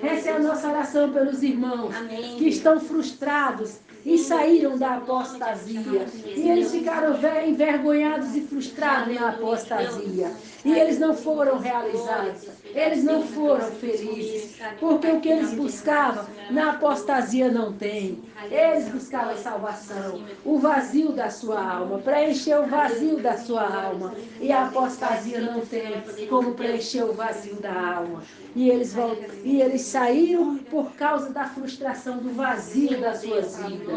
Essa é a nossa oração pelos irmãos que estão frustrados e saíram da apostasia. E eles ficaram envergonhados e frustrados na apostasia. E eles não foram realizados. Eles não foram felizes. Porque o que eles buscavam na apostasia não tem. Eles buscavam salvação. O vazio da sua alma. Preencher o vazio da sua alma. E a apostasia não tem como preencher o vazio da alma. E eles saíram por causa da frustração, do vazio das suas vidas.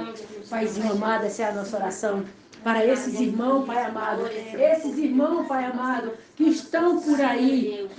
Paizinho amado, essa é a nossa oração para esses irmãos, Pai amado. Esses irmãos, Pai amado, que estão por aí,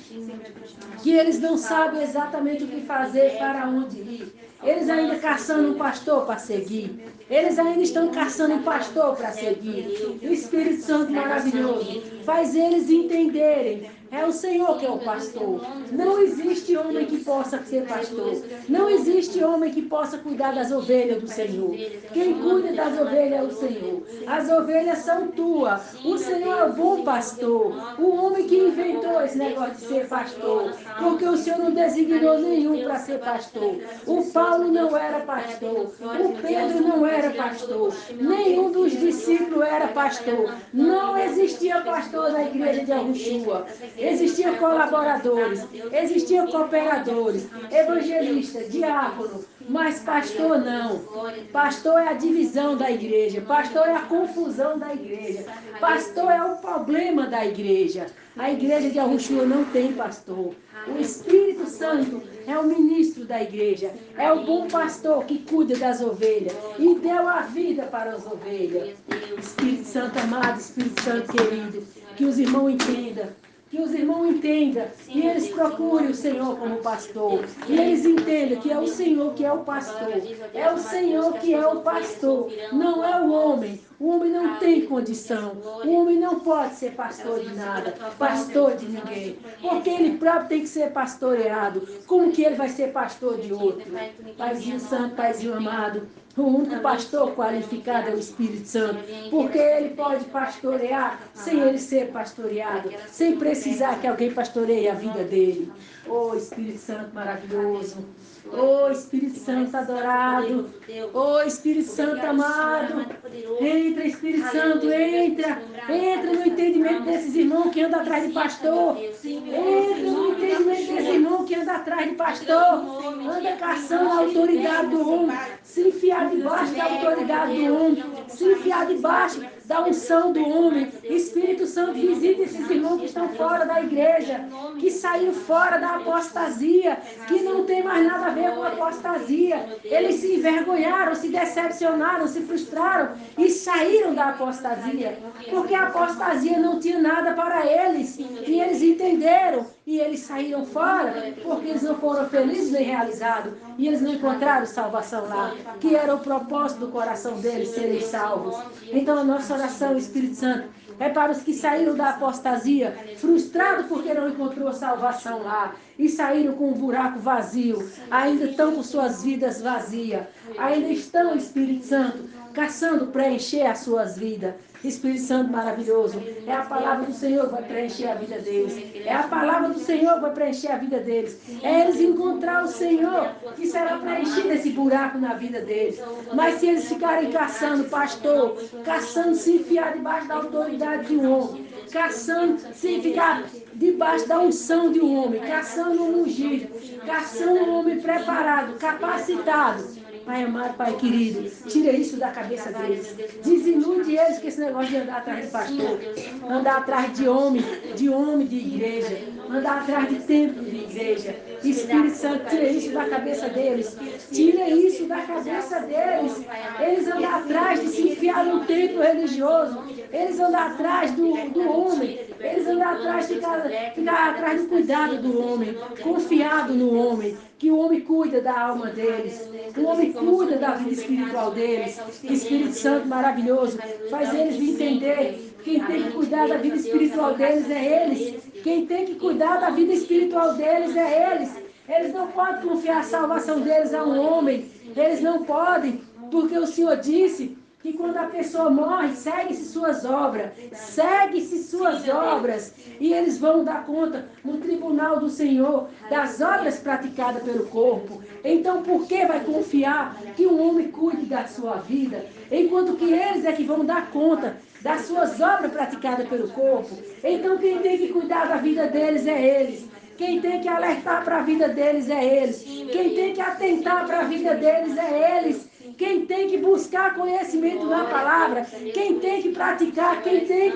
que eles não sabem exatamente o que fazer, para onde ir. Eles ainda caçando um pastor para seguir. Eles ainda estão caçando um pastor para seguir. O Espírito Santo maravilhoso faz eles entenderem. É o Senhor que é o pastor. Não existe homem que possa ser pastor. Não existe homem que possa cuidar das ovelhas do Senhor. Quem cuida das ovelhas é o Senhor. As ovelhas são tuas. O Senhor é o bom pastor. O homem que inventou esse negócio de ser pastor. Porque o Senhor não designou nenhum para ser pastor. O Paulo não era pastor. O Pedro não era pastor. Nenhum dos discípulos era pastor. Não existia pastor na igreja de Yahushua. Existiam colaboradores, existiam cooperadores, evangelistas, diácono, mas pastor não. Pastor é a divisão da igreja, pastor é a confusão da igreja, pastor é o problema da igreja. A igreja de Yahushua não tem pastor. O Espírito Santo é o ministro da igreja, é o bom pastor que cuida das ovelhas e deu a vida para as ovelhas. Espírito Santo amado, Espírito Santo querido, que os irmãos entendam. Que os irmãos entendam e eles procurem o Senhor como pastor. E eles entendam que é o Senhor que é o pastor. É o Senhor que é o pastor. Não é o homem. O homem não tem condição. O homem não pode ser pastor de nada. Pastor de ninguém. Porque ele próprio tem que ser pastoreado. Como que ele vai ser pastor de outro? Paizinho santo, Paizinho amado. O único pastor qualificado é o Espírito Santo, porque ele pode pastorear sem ele ser pastoreado, sem precisar que alguém pastoreie a vida dele. Oh, Espírito Santo maravilhoso. Oh, Espírito Santo adorado. Oh, Espírito Santo amado. Entra, Espírito Santo, entra. Entra no entendimento desses irmãos que andam atrás de pastor. Entra no entendimento desses irmãos que andam atrás de pastor. Anda caçando a autoridade do homem. Se enfiar debaixo da autoridade do homem. Se enfiar debaixo da unção do homem. Espírito Santo, visita esses irmãos que estão fora da igreja, que saíram fora da apostasia, que não tem mais nada a ver com apostasia. Eles se envergonharam, se decepcionaram, se frustraram e saíram da apostasia, porque a apostasia não tinha nada para eles. E eles entenderam e eles saíram fora, porque eles não foram felizes nem realizados. E eles não encontraram salvação lá, que era o propósito do coração deles serem salvos. Então a nossa oração, Espírito Santo, é para os que saíram da apostasia, frustrados porque não encontrou salvação lá, e saíram com um buraco vazio, ainda estão com suas vidas vazias, ainda estão, Espírito Santo, caçando preencher as suas vidas. Espírito Santo maravilhoso, é a palavra do Senhor que vai preencher a vida deles. É a palavra do Senhor que vai preencher a vida deles. É eles encontrar o Senhor que será preenchido esse buraco na vida deles. Mas se eles ficarem caçando pastor, caçando se enfiar debaixo da autoridade de um homem, caçando se ficar debaixo da unção de um homem, caçando um ungido, caçando um homem preparado, capacitado, Pai amado, Pai querido, tira isso da cabeça deles. Desilude eles com esse negócio de andar atrás de pastor, andar atrás de homem de igreja, andar atrás de templo de igreja. Espírito Santo, tira isso da cabeça deles. Tira isso da cabeça deles. Eles andam atrás de se enfiar no templo religioso. Eles andam atrás do homem. Eles andam atrás de ficar atrás do cuidado do homem, confiado no homem. Que o homem cuida da alma deles, o homem cuida da vida espiritual deles. Espírito Santo maravilhoso, faz eles entender que quem tem que cuidar da vida espiritual deles é eles. Quem tem que cuidar da vida espiritual deles é eles. Eles não podem confiar a salvação deles a um homem. Eles não podem, porque o Senhor disse que quando a pessoa morre, segue-se suas obras, segue-se suas obras, e eles vão dar conta no tribunal do Senhor das obras praticadas pelo corpo. Então, por que vai confiar que um homem cuide da sua vida, enquanto que eles é que vão dar conta das suas obras praticadas pelo corpo? Então, quem tem que cuidar da vida deles é eles. Quem tem que alertar para a vida deles é eles. Quem tem que atentar para a vida deles é eles. Quem tem que buscar conhecimento na palavra, quem tem que praticar, quem tem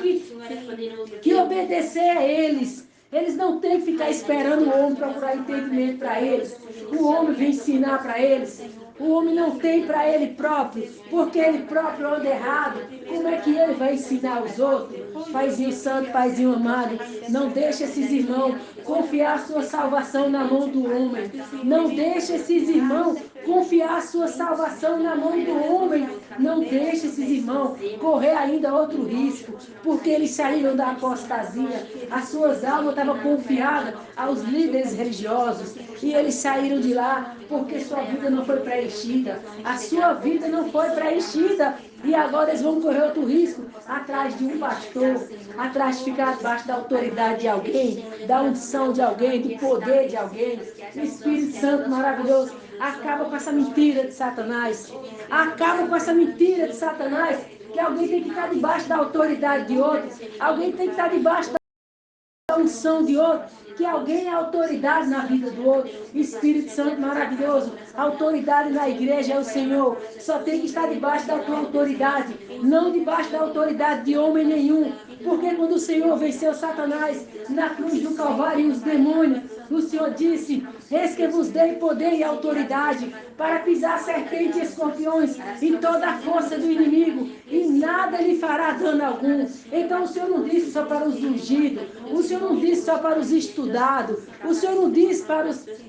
que obedecer é eles. Eles não têm que ficar esperando o homem procurar entendimento para eles. O homem vem ensinar para eles. O homem não tem para ele próprio, porque ele próprio anda errado. Como é que ele vai ensinar os outros? Paizinho santo, paizinho amado, não deixe esses irmãos confiar sua salvação na mão do homem. Não deixe esses irmãos confiar sua salvação na mão do homem. Não deixe esses irmãos correr ainda outro risco, porque eles saíram da apostasia. As suas almas estavam confiadas aos líderes religiosos e eles saíram de lá porque sua vida não foi preenchida. A sua vida não foi preenchida. E agora eles vão correr outro risco atrás de um pastor, atrás de ficar debaixo da autoridade de alguém, da unção de alguém, do poder de alguém. O Espírito Santo maravilhoso acaba com essa mentira de Satanás. Acaba com essa mentira de Satanás, que alguém tem que estar debaixo da autoridade de outro, alguém tem que estar debaixo da unção de outro, que alguém é autoridade na vida do outro. Espírito Santo maravilhoso, a autoridade na igreja é o Senhor. Só tem que estar debaixo da tua autoridade, não debaixo da autoridade de homem nenhum. Porque quando o Senhor venceu Satanás na cruz do Calvário e os demônios, o Senhor disse: eis que vos dei poder e autoridade para pisar serpentes e escorpiões e toda a força do inimigo, e nada lhe fará dano algum. Então o Senhor não disse só para os ungidos, o Senhor não disse só para os estudados, o Senhor não disse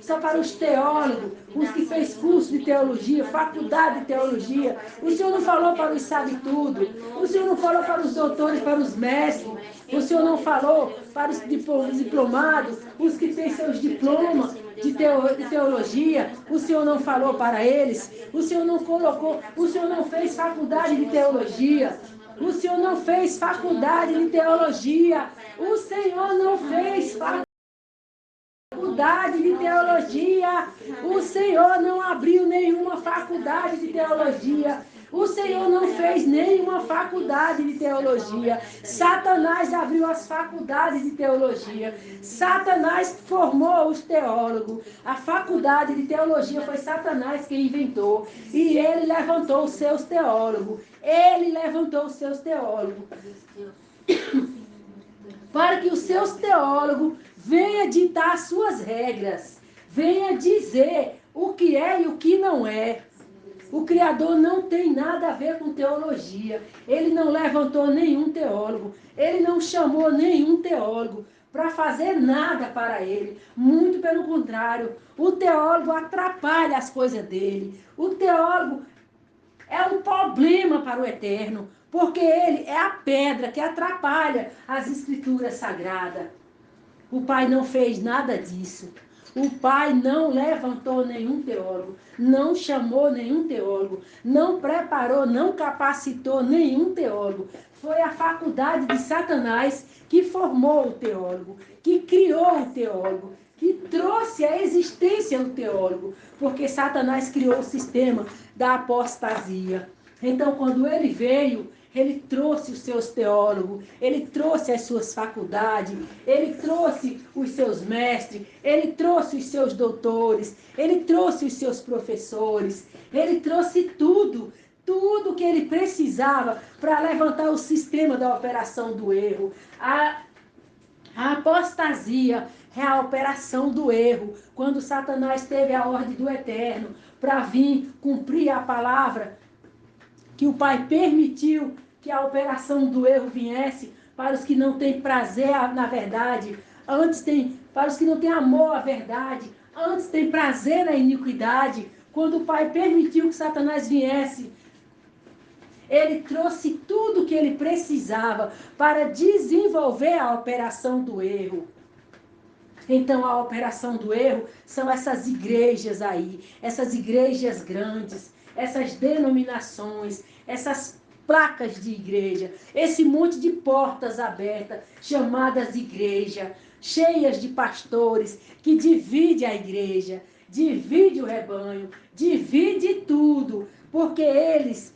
só para os teólogos, os que fez curso de teologia, faculdade de teologia. O Senhor não falou para os sabe-tudo, o Senhor não falou para os doutores, para os mestres. O Senhor não falou para os diplomados, os que têm seus diplomas de teologia. O Senhor não falou para eles. O Senhor não colocou, o Senhor não fez faculdade de teologia. O Senhor não fez faculdade de teologia. O Senhor não fez faculdade de teologia. O Senhor não abriu nenhuma faculdade de teologia. O Senhor não fez nenhuma faculdade de teologia. Satanás abriu as faculdades de teologia. Satanás formou os teólogos. A faculdade de teologia foi Satanás quem inventou. E ele levantou os seus teólogos. Ele levantou os seus teólogos. Para que os seus teólogos venham ditar as suas regras. Venham dizer o que é e o que não é. O Criador não tem nada a ver com teologia. Ele não levantou nenhum teólogo. Ele não chamou nenhum teólogo para fazer nada para ele. Muito pelo contrário. O teólogo atrapalha as coisas dele. O teólogo é um problema para o eterno, porque ele é a pedra que atrapalha as escrituras sagradas. O Pai não fez nada disso. O Pai não levantou nenhum teólogo, não chamou nenhum teólogo, não preparou, não capacitou nenhum teólogo. Foi a faculdade de Satanás que formou o teólogo, que criou o teólogo, que trouxe à existência o teólogo, porque Satanás criou o sistema da apostasia. Então, quando ele veio, ele trouxe os seus teólogos, ele trouxe as suas faculdades, ele trouxe os seus mestres, ele trouxe os seus doutores, ele trouxe os seus professores, ele trouxe tudo que ele precisava para levantar o sistema da operação do erro. A apostasia é a operação do erro, quando Satanás teve a ordem do Eterno para vir cumprir a palavra que o Pai permitiu que a operação do erro viesse para os que não têm prazer na verdade, antes tem para os que não têm amor à verdade, antes tem prazer na iniquidade. Quando o Pai permitiu que Satanás viesse, ele trouxe tudo o que ele precisava para desenvolver a operação do erro. Então, a operação do erro são essas igrejas aí, essas igrejas grandes, essas denominações, essas placas de igreja, esse monte de portas abertas, chamadas igreja, cheias de pastores, que divide a igreja, divide o rebanho, divide tudo, porque eles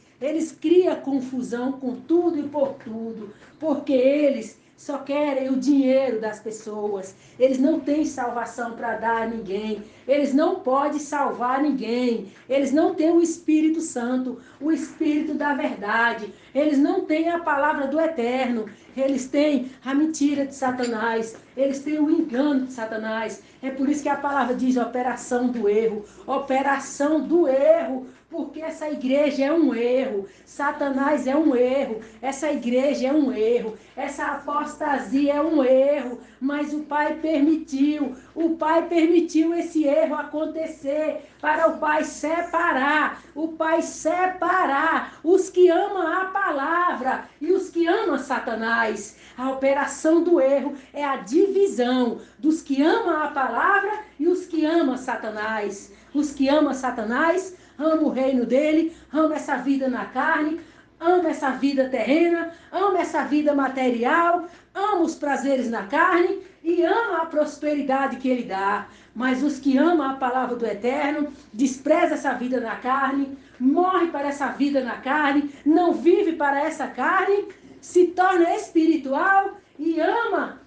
criam confusão com tudo e por tudo, porque eles só querem o dinheiro das pessoas. Eles não têm salvação para dar a ninguém. Eles não podem salvar ninguém. Eles não têm o Espírito Santo, o Espírito da verdade. Eles não têm a palavra do Eterno. Eles têm a mentira de Satanás. Eles têm o engano de Satanás. É por isso que a palavra diz operação do erro. Operação do erro. Porque essa igreja é um erro, Satanás é um erro, essa igreja é um erro, essa apostasia é um erro, mas o Pai permitiu esse erro acontecer para o Pai separar os que amam a palavra e os que amam Satanás. A operação do erro é a divisão dos que amam a palavra e os que amam Satanás. Os que amam Satanás ama o reino dele, ama essa vida na carne, ama essa vida terrena, ama essa vida material, ama os prazeres na carne e ama a prosperidade que ele dá. Mas os que amam a palavra do Eterno, despreza essa vida na carne, morre para essa vida na carne, não vive para essa carne, se torna espiritual e ama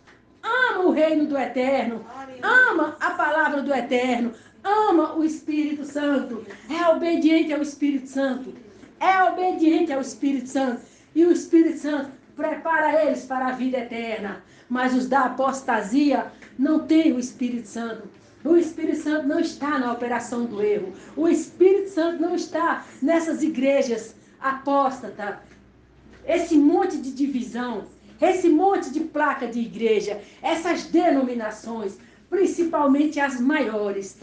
o reino do Eterno, ama a palavra do Eterno, ama o Espírito Santo, é obediente ao Espírito Santo, é obediente ao Espírito Santo, e o Espírito Santo prepara eles para a vida eterna. Mas os da apostasia não têm o Espírito Santo. O Espírito Santo não está na operação do erro. O Espírito Santo não está nessas igrejas apóstatas. Esse monte de divisão, esse monte de placa de igreja, essas denominações, principalmente as maiores.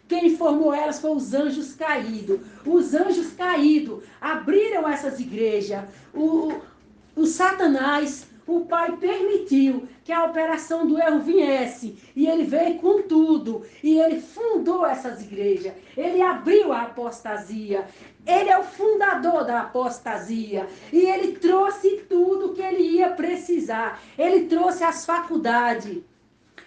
Quem formou elas foram os anjos caídos. Os anjos caídos abriram essas igrejas. O Satanás, o Pai permitiu que a operação do erro viesse. E ele veio com tudo. E ele fundou essas igrejas. Ele abriu a apostasia. Ele é o fundador da apostasia. E ele trouxe tudo que ele ia precisar. Ele trouxe as faculdades.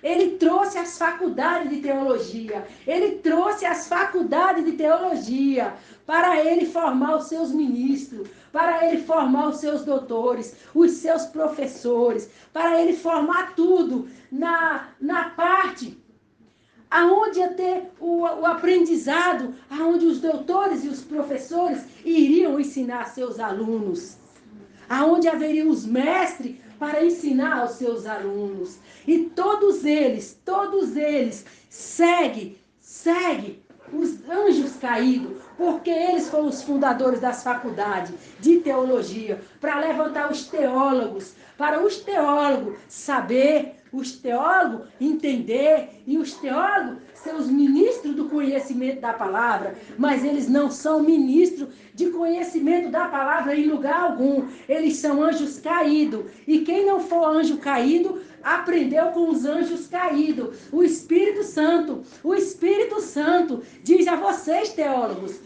Ele trouxe as faculdades de teologia. Ele trouxe as faculdades de teologia para ele formar os seus ministros, para ele formar os seus doutores, os seus professores, para ele formar tudo na parte aonde ia ter o aprendizado, aonde os doutores e os professores iriam ensinar seus alunos, aonde haveriam os mestres para ensinar aos seus alunos. E todos eles seguem os anjos caídos, porque eles foram os fundadores das faculdades de teologia, para levantar os teólogos, para os teólogos saber, os teólogos entender, e os teólogos ser os ministros do conhecimento da palavra, mas eles não são ministros de conhecimento da palavra em lugar algum. Eles são anjos caídos, e quem não for anjo caído, aprendeu com os anjos caídos. O Espírito Santo diz a vocês teólogos,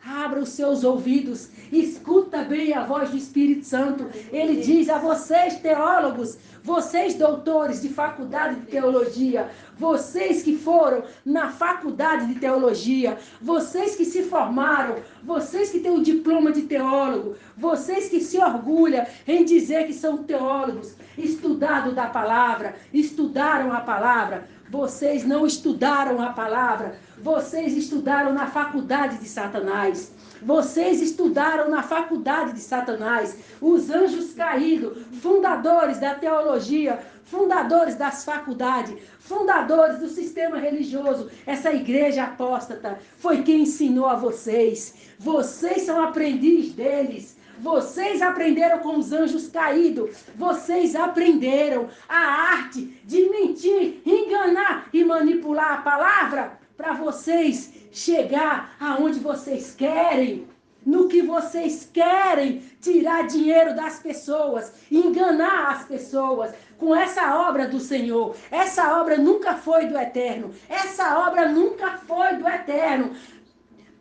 abra os seus ouvidos, escuta bem a voz do Espírito Santo. Ele diz a vocês teólogos, vocês doutores de faculdade de teologia, vocês que foram na faculdade de teologia, vocês que se formaram, vocês que têm o diploma de teólogo, vocês que se orgulham em dizer que são teólogos, estudaram da palavra, estudaram a palavra. Vocês não estudaram a palavra, vocês estudaram na faculdade de Satanás. Vocês estudaram na faculdade de Satanás. Os anjos caídos, fundadores da teologia, fundadores das faculdades, fundadores do sistema religioso, essa igreja apóstata, foi quem ensinou a vocês. Vocês são aprendizes deles. Vocês aprenderam com os anjos caídos. Vocês aprenderam a arte de mentir, enganar e manipular a palavra para vocês chegar aonde vocês querem, no que vocês querem, tirar dinheiro das pessoas, enganar as pessoas com essa obra do Senhor. Essa obra nunca foi do Eterno. Essa obra nunca foi do Eterno.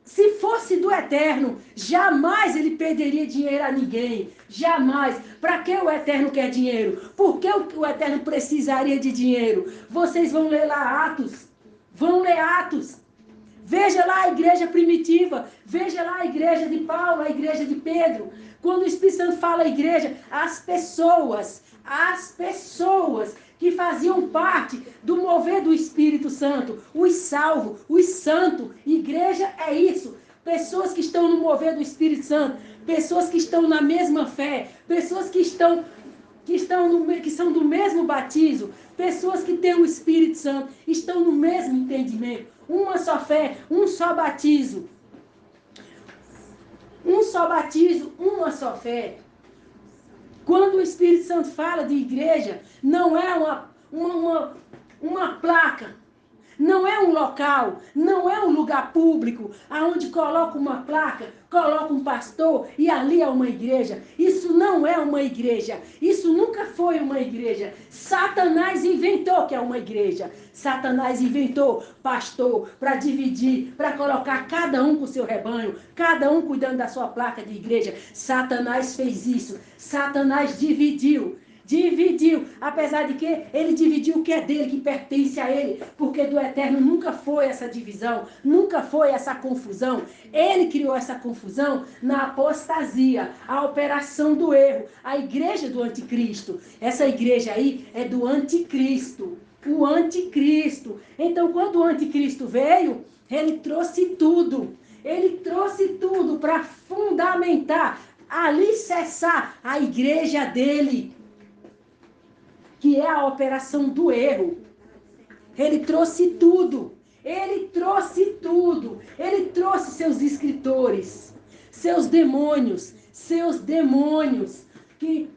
Se fosse do Eterno, jamais ele perderia dinheiro a ninguém. Jamais. Para que o Eterno quer dinheiro? Por que o Eterno precisaria de dinheiro? Vocês vão ler lá Atos. Vão ler Atos. Veja lá a igreja primitiva. Veja lá a igreja de Paulo, a igreja de Pedro. Quando o Espírito Santo fala igreja, as pessoas que faziam parte do mover do Espírito Santo, os salvos, os santos. Igreja é isso. Pessoas que estão no mover do Espírito Santo, pessoas que estão na mesma fé, pessoas que são do mesmo batismo, pessoas que têm o Espírito Santo, estão no mesmo entendimento. Uma só fé, um só batismo. Um só batismo, uma só fé. Quando o Espírito Santo fala de igreja, não é uma placa, não é um local, não é um lugar público, aonde coloca uma placa, coloca um pastor e ali é uma igreja. Isso não é uma igreja, isso nunca foi uma igreja. Satanás inventou que é uma igreja. Satanás inventou pastor para dividir, para colocar cada um com o seu rebanho, cada um cuidando da sua placa de igreja. Satanás fez isso. Satanás dividiu, apesar de que ele dividiu o que é dele, que pertence a ele, porque do Eterno nunca foi essa divisão, nunca foi essa confusão. Ele criou essa confusão na apostasia, a operação do erro, a igreja do anticristo. Essa igreja aí é do anticristo, o anticristo. Então, quando o anticristo veio, ele trouxe tudo para fundamentar, alicerçar a igreja dele, que é a operação do erro. Ele trouxe tudo. Ele trouxe seus escritores, seus demônios, que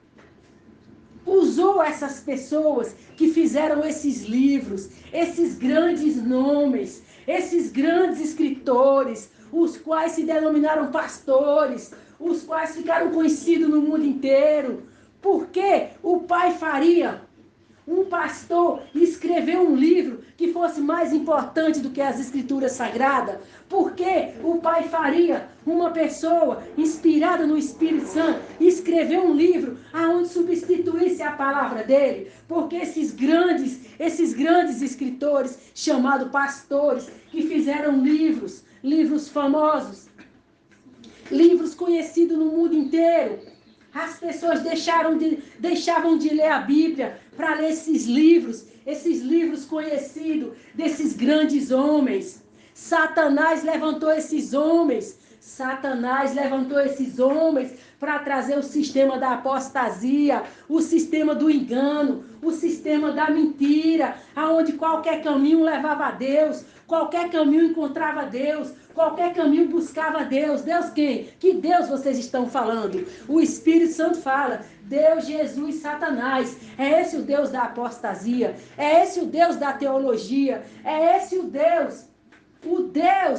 usou essas pessoas que fizeram esses livros, esses grandes nomes, esses grandes escritores, os quais se denominaram pastores, os quais ficaram conhecidos no mundo inteiro. Por que o pai faria um pastor escrever um livro que fosse mais importante do que as escrituras sagradas? Por que o pai faria uma pessoa inspirada no Espírito Santo escrever um livro aonde substituísse a palavra dele? Porque esses grandes escritores, chamados pastores, que fizeram livros famosos, livros conhecidos no mundo inteiro, as pessoas deixavam de ler a Bíblia para ler esses livros conhecidos desses grandes homens. Satanás levantou esses homens para trazer o sistema da apostasia, o sistema do engano, o sistema da mentira, aonde qualquer caminho levava a Deus, qualquer caminho encontrava Deus, qualquer caminho buscava Deus. Deus quem? Que Deus vocês estão falando? O Espírito Santo fala, Deus, Jesus, Satanás. É esse o Deus da apostasia, é esse o Deus da teologia, é esse o Deus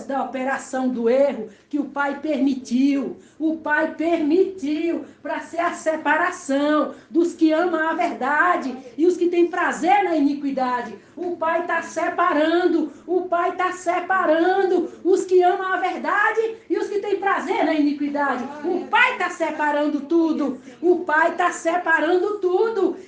da operação do erro, que o Pai permitiu. O Pai permitiu para ser a separação dos que amam a verdade e os que têm prazer na iniquidade. O Pai está separando os que amam a verdade e os que têm prazer na iniquidade. O Pai está separando tudo.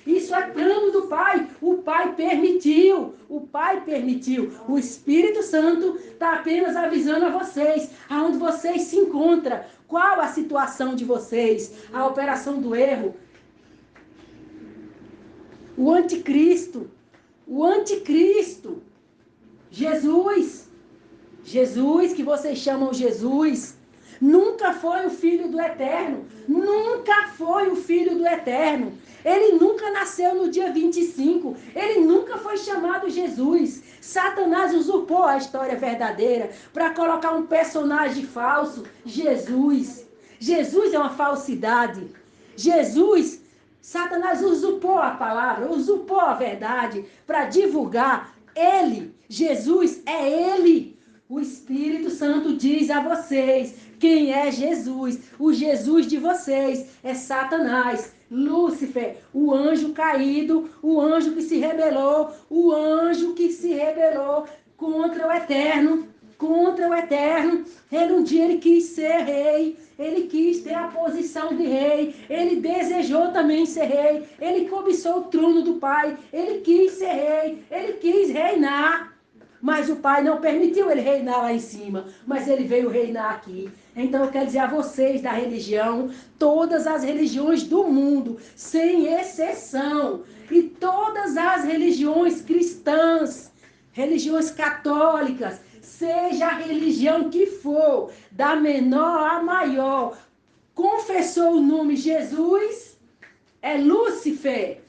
Isso é plano do Pai. O Pai permitiu. O Espírito Santo está apenas avisando a vocês aonde vocês se encontram, qual a situação de vocês, a operação do erro. O anticristo, Jesus, que vocês chamam Jesus, nunca foi o Filho do Eterno, Ele nunca nasceu no dia 25, ele nunca foi chamado Jesus. Satanás usurpou a história verdadeira para colocar um personagem falso, Jesus. Jesus é uma falsidade. Satanás usurpou a palavra, usurpou a verdade para divulgar ele. Jesus é ele. O Espírito Santo diz a vocês quem é Jesus. O Jesus de vocês é Satanás, Lúcifer, o anjo caído, o anjo que se rebelou contra o Eterno. contra o Eterno. Um dia ele quis ser rei, ele quis ter a posição de rei, ele desejou também ser rei, ele cobiçou o trono do pai, ele quis ser rei, ele quis reinar. Mas o pai não permitiu ele reinar lá em cima, mas ele veio reinar aqui. Então eu quero dizer a vocês da religião, todas as religiões do mundo, sem exceção, e todas as religiões cristãs, religiões católicas, seja a religião que for, da menor à maior, confessou o nome Jesus, é Lúcifer.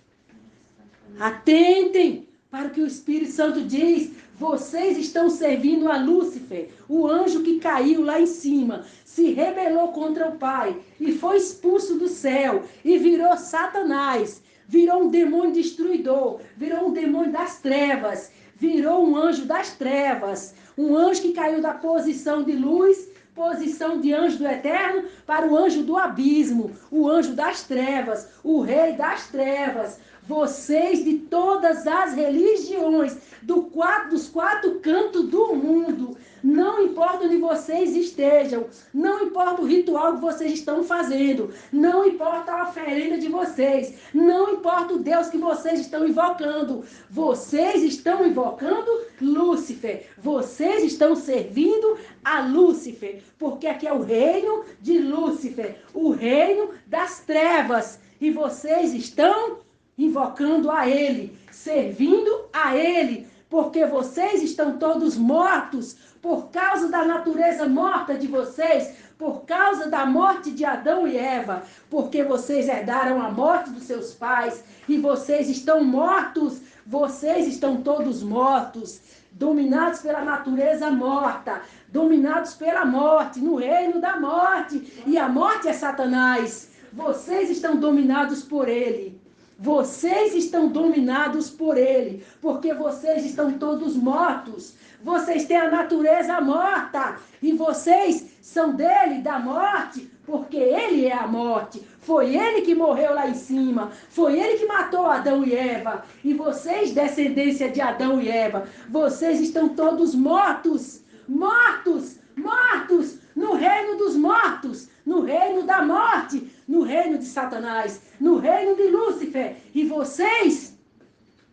Atentem para o que o Espírito Santo diz. Vocês estão servindo a Lúcifer, o anjo que caiu lá em cima, se rebelou contra o Pai e foi expulso do céu e virou Satanás, virou um demônio destruidor, virou um demônio das trevas, virou um anjo das trevas, um anjo que caiu da posição de luz, posição de anjo do Eterno, para o anjo do abismo, o anjo das trevas, o rei das trevas. Vocês de todas as religiões, dos quatro cantos do mundo, não importa onde vocês estejam, não importa o ritual que vocês estão fazendo, não importa a oferenda de vocês, não importa o Deus que vocês estão invocando, vocês estão invocando Lúcifer, vocês estão servindo a Lúcifer, porque aqui é o reino de Lúcifer, o reino das trevas, e vocês estão invocando a ele, servindo a ele, porque vocês estão todos mortos por causa da natureza morta de vocês, por causa da morte de Adão e Eva, porque vocês herdaram a morte dos seus pais e vocês estão mortos, vocês estão todos mortos, dominados pela natureza morta, dominados pela morte, no reino da morte, e a morte é Satanás. Vocês estão dominados por ele. Vocês estão dominados por ele, porque vocês estão todos mortos. Vocês têm a natureza morta e vocês são dele, da morte, porque ele é a morte. Foi ele que morreu lá em cima, foi ele que matou Adão e Eva. E vocês, descendência de Adão e Eva, vocês estão todos mortos, mortos, mortos, no reino dos mortos, no reino da morte, no reino de Satanás, no reino de Lúcifer. E vocês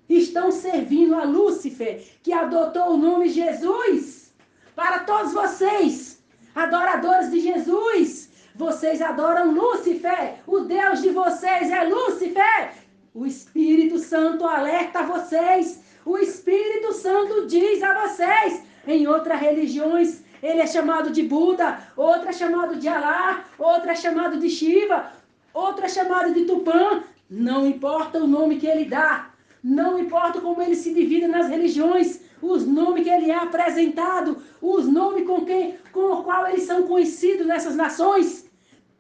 estão servindo a Lúcifer, que adotou o nome Jesus. Para todos vocês, adoradores de Jesus, vocês adoram Lúcifer. O Deus de vocês é Lúcifer. O Espírito Santo alerta vocês. O Espírito Santo diz a vocês. Em outras religiões, ele é chamado de Buda, outra é chamado de Alá, outra é chamado de Shiva, outra é chamado de Tupã. Não importa o nome que ele dá, não importa como ele se divide nas religiões, os nomes que ele é apresentado, os nomes com o qual eles são conhecidos nessas nações,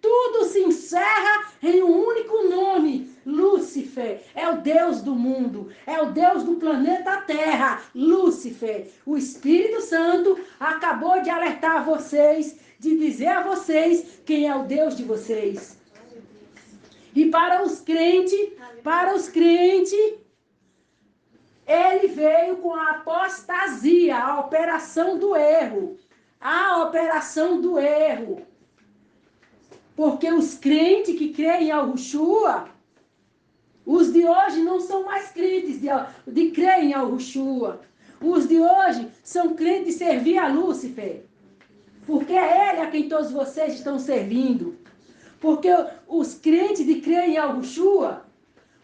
tudo se encerra em um único nome. Lúcifer é o Deus do mundo, é o Deus do planeta Terra, Lúcifer. O Espírito Santo acabou de alertar vocês, de dizer a vocês quem é o Deus de vocês. E para os crentes, ele veio com a apostasia, a operação do erro. A operação do erro. Porque os crentes que creem em Yahushua, os de hoje não são mais crentes de crer em Yahushua. Os de hoje são crentes de servir a Lúcifer. Porque é ele a quem todos vocês estão servindo. Porque os crentes de crer em Yahushua,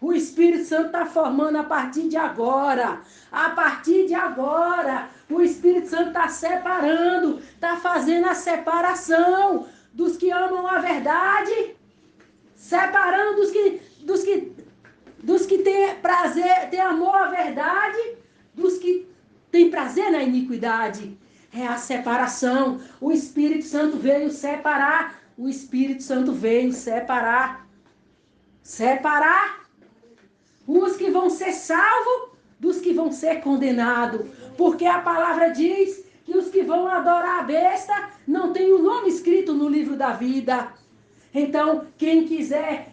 o Espírito Santo está formando a partir de agora. A partir de agora, o Espírito Santo está separando, está fazendo a separação dos que amam a verdade, separando dos que têm prazer, têm amor à verdade, dos que têm prazer na iniquidade. É a separação. O Espírito Santo veio separar. O Espírito Santo veio separar. Separar os que vão ser salvos dos que vão ser condenados. Porque a palavra diz que os que vão adorar a besta não tem o nome escrito no livro da vida. Então, quem quiser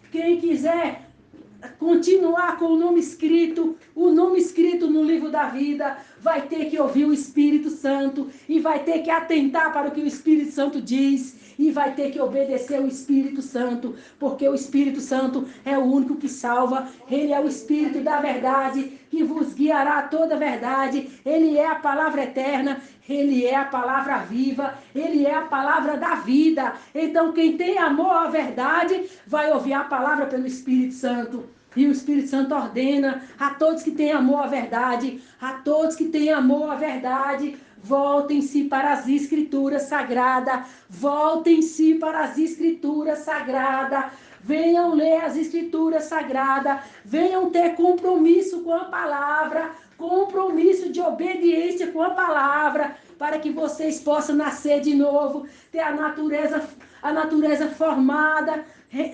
continuar com o nome escrito no livro ciclo da vida, vai ter que ouvir o Espírito Santo e vai ter que atentar para o que o Espírito Santo diz e vai ter que obedecer o Espírito Santo, porque o Espírito Santo é o único que salva. Ele é o Espírito da verdade que vos guiará a toda a verdade. Ele é a palavra eterna, ele é a palavra viva, ele é a palavra da vida. Então quem tem amor à verdade vai ouvir a palavra pelo Espírito Santo. E o Espírito Santo ordena a todos que têm amor à verdade, a todos que têm amor à verdade, voltem-se para as Escrituras Sagradas, voltem-se para as Escrituras Sagradas, venham ler as Escrituras Sagradas, venham ter compromisso com a palavra, compromisso de obediência com a palavra, para que vocês possam nascer de novo, ter a natureza formada,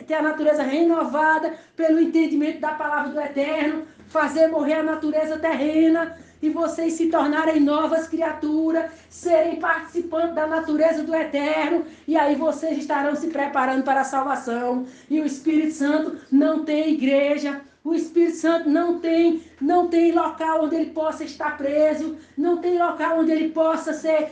ter a natureza renovada pelo entendimento da palavra do Eterno, fazer morrer a natureza terrena e vocês se tornarem novas criaturas, serem participantes da natureza do Eterno, e aí vocês estarão se preparando para a salvação. E o Espírito Santo não tem igreja, o Espírito Santo não tem local onde ele possa estar preso, não tem local onde ele possa ser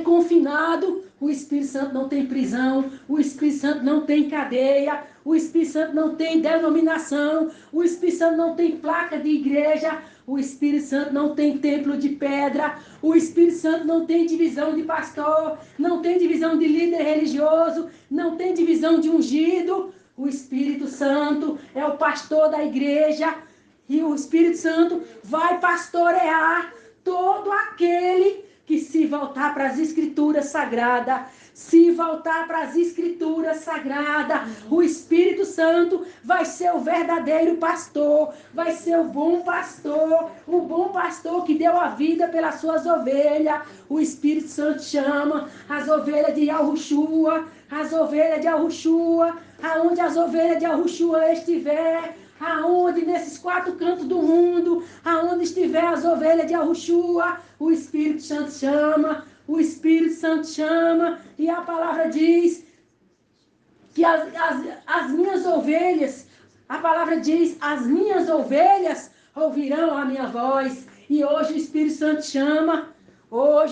confinado. O Espírito Santo não tem prisão, o Espírito Santo não tem cadeia, o Espírito Santo não tem denominação, o Espírito Santo não tem placa de igreja, o Espírito Santo não tem templo de pedra, o Espírito Santo não tem divisão de pastor, não tem divisão de líder religioso, não tem divisão de ungido. O Espírito Santo é o pastor da igreja e o Espírito Santo vai pastorear todo aquele que se voltar para as Escrituras Sagradas, se voltar para as Escrituras Sagradas, o Espírito Santo vai ser o verdadeiro pastor, vai ser o bom pastor que deu a vida pelas suas ovelhas. O Espírito Santo chama as ovelhas de Yahushua, aonde as ovelhas de Yahushua estiver, aonde nesses 4 cantos do mundo, aonde estiver as ovelhas de Yahushua, o Espírito Santo chama, e a palavra diz que as minhas ovelhas, a palavra diz, as minhas ovelhas ouvirão a minha voz. E hoje o Espírito Santo chama, o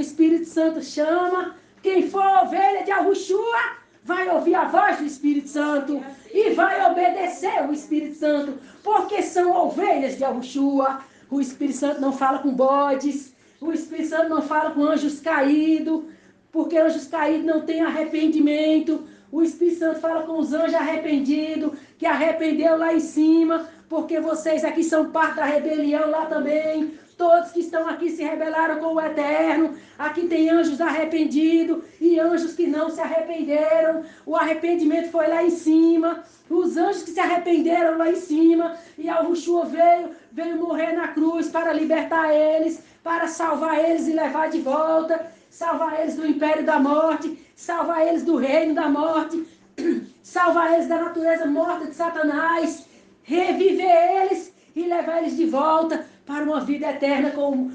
Espírito Santo chama, quem for ovelha de Yahushua vai ouvir a voz do Espírito Santo e vai obedecer o Espírito Santo, porque são ovelhas de Yahushua. O Espírito Santo não fala com bodes, o Espírito Santo não fala com anjos caídos, porque anjos caídos não têm arrependimento. O Espírito Santo fala com os anjos arrependidos, que arrependeu lá em cima, porque vocês aqui são parte da rebelião lá também. Todos que estão aqui se rebelaram com o Eterno. Aqui tem anjos arrependidos e anjos que não se arrependeram. O arrependimento foi lá em cima. Os anjos que se arrependeram lá em cima. E Yahushua veio morrer na cruz para libertar eles, para salvar eles e levar de volta. Salvar eles do império da morte. Salvar eles do reino da morte. Salvar eles da natureza morta de Satanás. Reviver eles e levar eles de volta para uma vida eterna com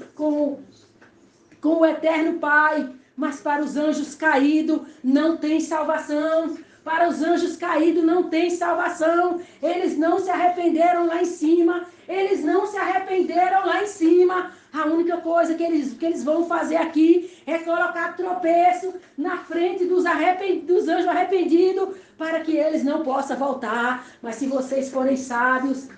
o Eterno Pai. Mas para os anjos caídos não tem salvação. Para os anjos caídos não tem salvação. Eles não se arrependeram lá em cima. A única coisa que eles vão fazer aqui é colocar tropeço na frente dos anjos arrependidos, para que eles não possam voltar. Mas se vocês forem sábios,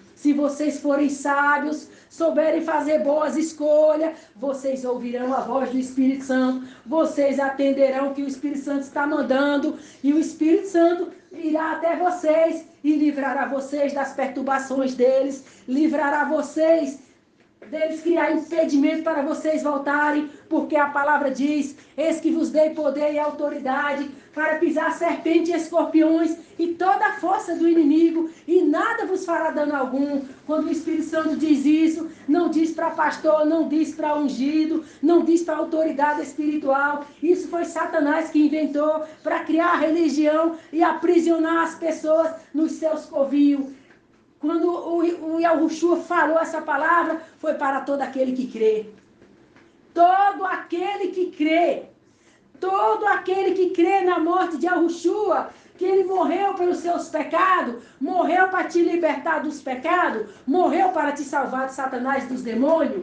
souberem fazer boas escolhas, vocês ouvirão a voz do Espírito Santo, vocês atenderão o que o Espírito Santo está mandando, e o Espírito Santo irá até vocês e livrará vocês das perturbações deles, livrará vocês deles criar impedimento para vocês voltarem, porque a palavra diz: eis que vos dei poder e autoridade para pisar serpentes e escorpiões e toda a força do inimigo, e nada vos fará dano algum. Quando o Espírito Santo diz isso, não diz para pastor, não diz para ungido, não diz para autoridade espiritual. Isso foi Satanás que inventou para criar a religião e aprisionar as pessoas nos seus covios. Quando o Yahushua falou essa palavra, foi para todo aquele que crê. Todo aquele que crê. Todo aquele que crê na morte de Yahushua, que ele morreu pelos seus pecados, morreu para te libertar dos pecados, morreu para te salvar de Satanás, dos demônios.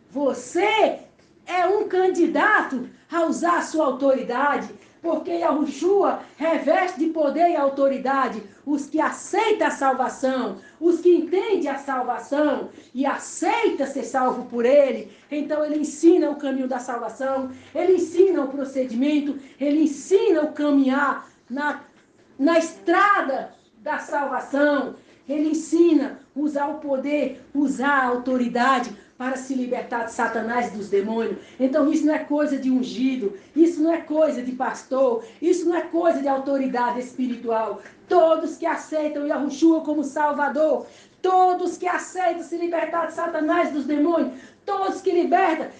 Você é um candidato a usar a sua autoridade, porque Yahushua reveste de poder e autoridade os que aceitam a salvação, os que entendem a salvação e aceitam ser salvo por ele. Então ele ensina o caminho da salvação, ele ensina o procedimento, ele ensina o caminhar na estrada da salvação. Ele ensina a usar o poder, usar a autoridade para se libertar de Satanás e dos demônios. Então isso não é coisa de ungido, isso não é coisa de pastor, isso não é coisa de autoridade espiritual. Todos que aceitam Yahushua como Salvador, todos que aceitam se libertar de Satanás e dos demônios, todos que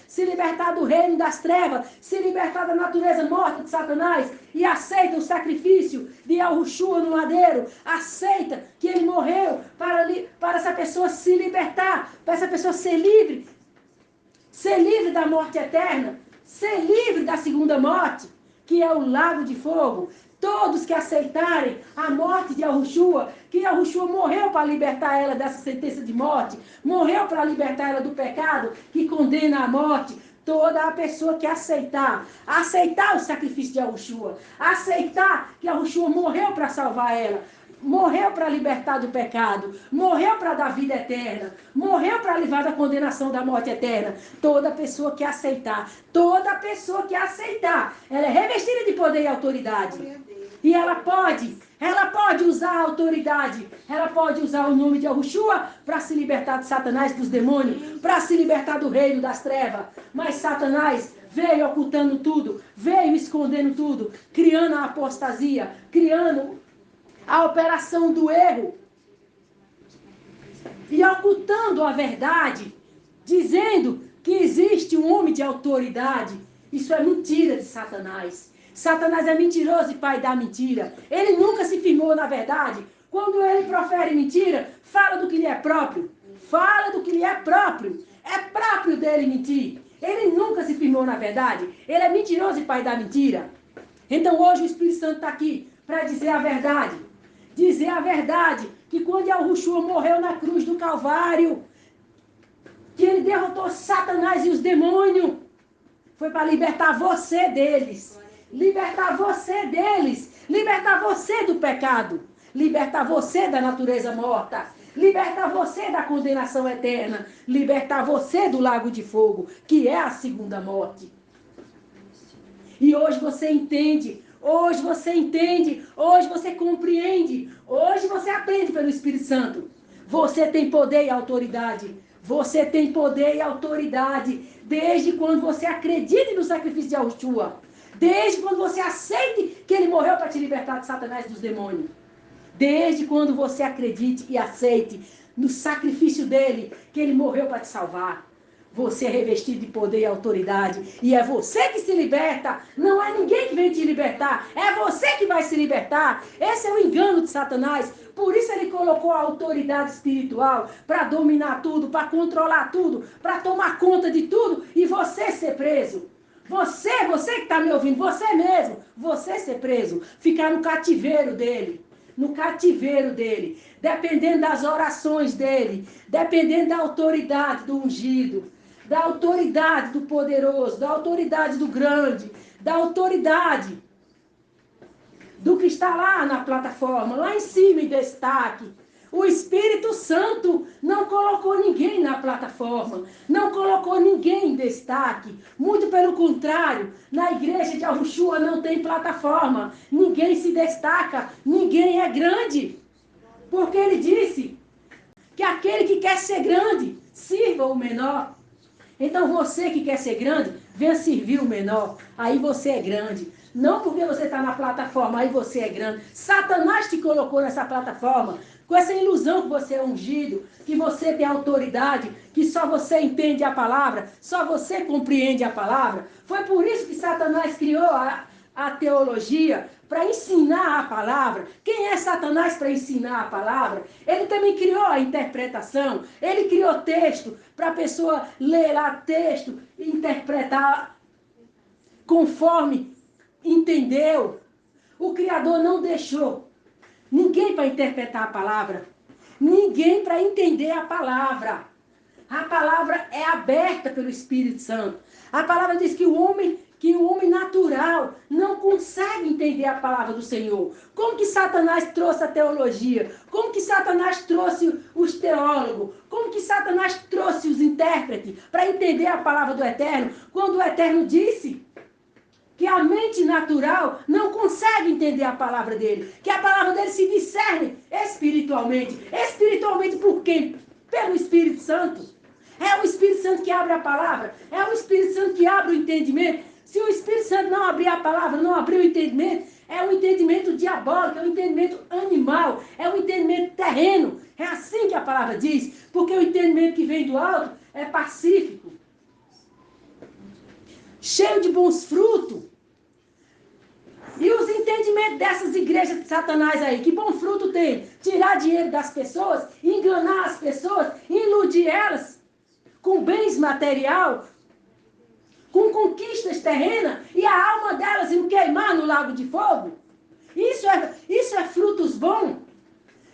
se libertar do reino das trevas, se libertar da natureza morta de Satanás e aceita o sacrifício de Yahushua no madeiro, aceita que ele morreu para essa pessoa se libertar, para essa pessoa ser livre da morte eterna, ser livre da segunda morte, que é o lago de fogo. Todos que aceitarem a morte de Yahushua, que Yahushua morreu para libertar ela dessa sentença de morte, morreu para libertar ela do pecado que condena à morte. Toda a pessoa que aceitar o sacrifício de Yahushua, aceitar que Yahushua morreu para salvar ela, morreu para libertar do pecado, morreu para dar vida eterna, morreu para livrar da condenação da morte eterna. Toda pessoa que aceitar, ela é revestida de poder e autoridade. E ela pode usar a autoridade, ela pode usar o nome de Yahushua para se libertar de Satanás, dos demônios, para se libertar do reino das trevas. Mas Satanás veio ocultando tudo, veio escondendo tudo, criando a apostasia, criando a operação do erro e ocultando a verdade, dizendo que existe um homem de autoridade. Isso é mentira de Satanás. Satanás é mentiroso e pai da mentira. Ele nunca se firmou na verdade. Quando ele profere mentira, fala do que lhe é próprio. Fala do que lhe é próprio. É próprio dele mentir. Ele nunca se firmou na verdade. Ele é mentiroso e pai da mentira. Então hoje o Espírito Santo está aqui para dizer a verdade. Dizer a verdade, que quando Yahushua morreu na cruz do Calvário, que ele derrotou Satanás e os demônios, foi para libertar você deles. Libertar você deles. Libertar você do pecado. Libertar você da natureza morta. Libertar você da condenação eterna. Libertar você do lago de fogo, que é a segunda morte. E hoje você entende. Hoje você entende, hoje você compreende, hoje você aprende pelo Espírito Santo. Você tem poder e autoridade. Você tem poder e autoridade desde quando você acredite no sacrifício de Yahushua. Desde quando você aceite que ele morreu para te libertar de Satanás e dos demônios. Desde quando você acredite e aceite no sacrifício dele, que ele morreu para te salvar. Você é revestido de poder e autoridade. E é você que se liberta. Não é ninguém que vem te libertar. É você que vai se libertar. Esse é o engano de Satanás. Por isso ele colocou a autoridade espiritual para dominar tudo, para controlar tudo, para tomar conta de tudo e você ser preso. Você que está me ouvindo, você mesmo, você ser preso. Ficar no cativeiro dele. No cativeiro dele. Dependendo das orações dele. Dependendo da autoridade do ungido. Da autoridade do poderoso, da autoridade do grande, da autoridade do que está lá na plataforma, lá em cima em destaque. O Espírito Santo não colocou ninguém na plataforma, não colocou ninguém em destaque. Muito pelo contrário, na igreja de Yahushua não tem plataforma, ninguém se destaca, ninguém é grande. Porque ele disse que aquele que quer ser grande, sirva o menor. Então você que quer ser grande, venha servir o menor. Aí você é grande. Não porque você está na plataforma, aí você é grande. Satanás te colocou nessa plataforma com essa ilusão que você é ungido, que você tem autoridade, que só você entende a palavra, só você compreende a palavra. Foi por isso que Satanás criou a teologia, para ensinar a palavra. Quem é Satanás para ensinar a palavra? Ele também criou a interpretação. Ele criou texto para a pessoa ler lá texto e interpretar conforme entendeu. O Criador não deixou ninguém para interpretar a palavra, ninguém para entender a palavra. A palavra é aberta pelo Espírito Santo. A palavra diz que o homem natural não consegue entender a palavra do Senhor. Como que Satanás trouxe a teologia? Como que Satanás trouxe os teólogos? Como que Satanás trouxe os intérpretes para entender a palavra do Eterno? Quando o Eterno disse que a mente natural não consegue entender a palavra dele. Que a palavra dele se discerne espiritualmente. Espiritualmente por quem? Pelo Espírito Santo. É o Espírito Santo que abre a palavra. É o Espírito Santo que abre o entendimento. Se o Espírito Santo não abrir a palavra, não abrir o entendimento, é um entendimento diabólico, é um entendimento animal, é um entendimento terreno. É assim que a palavra diz. Porque o entendimento que vem do alto é pacífico, cheio de bons frutos. E os entendimentos dessas igrejas de Satanás aí, que bom fruto tem? Tirar dinheiro das pessoas, enganar as pessoas, iludir elas com bens material, com conquistas terrenas, e a alma delas indo queimar no lago de fogo. Isso é frutos bons.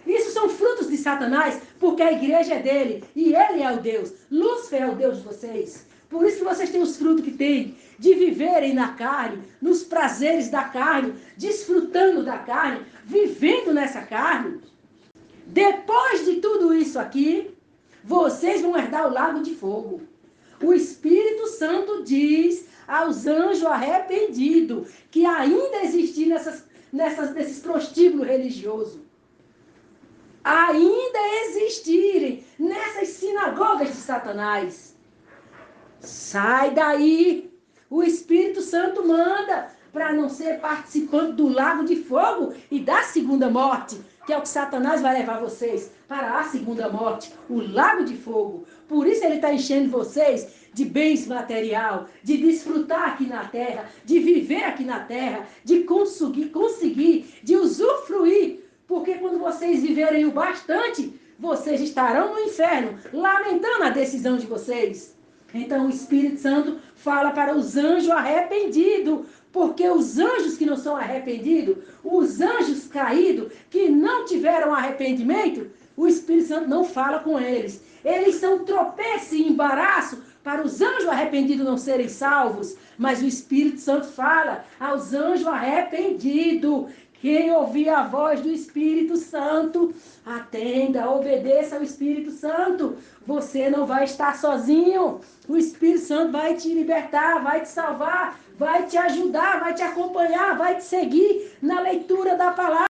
Isso são frutos de Satanás, porque a igreja é dele, e ele é o Deus. Lúcifer é o Deus de vocês. Por isso que vocês têm os frutos que têm, de viverem na carne, nos prazeres da carne, desfrutando da carne, vivendo nessa carne. Depois de tudo isso aqui, vocês vão herdar o lago de fogo. O Espírito Santo diz aos anjos arrependidos que ainda existem nesses prostíbulos religiosos. Ainda existirem nessas sinagogas de Satanás. Sai daí. O Espírito Santo manda para não ser participante do lago de fogo e da segunda morte, que é o que Satanás vai levar vocês para a segunda morte, o lago de fogo. Por isso ele está enchendo vocês de bens material, de desfrutar aqui na terra, de viver aqui na terra, de conseguir, de usufruir. Porque quando vocês viverem o bastante, vocês estarão no inferno, lamentando a decisão de vocês. Então o Espírito Santo fala para os anjos arrependidos, porque os anjos que não são arrependidos, os anjos caídos, que não tiveram arrependimento, o Espírito Santo não fala com eles. Eles são tropeço e embaraço para os anjos arrependidos não serem salvos. Mas o Espírito Santo fala aos anjos arrependidos. Quem ouvir a voz do Espírito Santo, atenda, obedeça ao Espírito Santo. Você não vai estar sozinho. O Espírito Santo vai te libertar, vai te salvar, vai te ajudar, vai te acompanhar, vai te seguir na leitura da palavra.